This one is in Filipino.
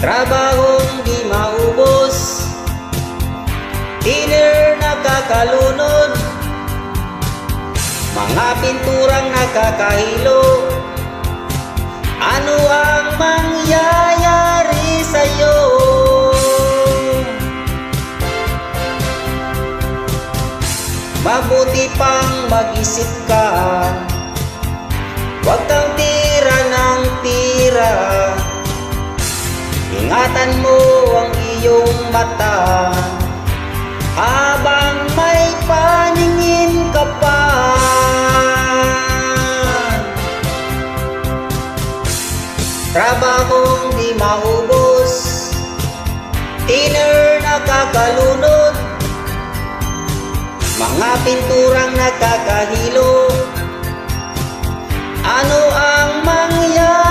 Trabahong di maubos, thinner nakakalunod, mga pinturang nakakahilo. Ano ang mangyayari sa'yo? Mabuti pang mag-isip ka, huwag kang tira ng tira. Ingatan mo ang iyong mata habang may paningin ka pa. Trabahong di maubos, thinner nakakalunod, mga pinturang nakakahilo. Ano ang mangyayari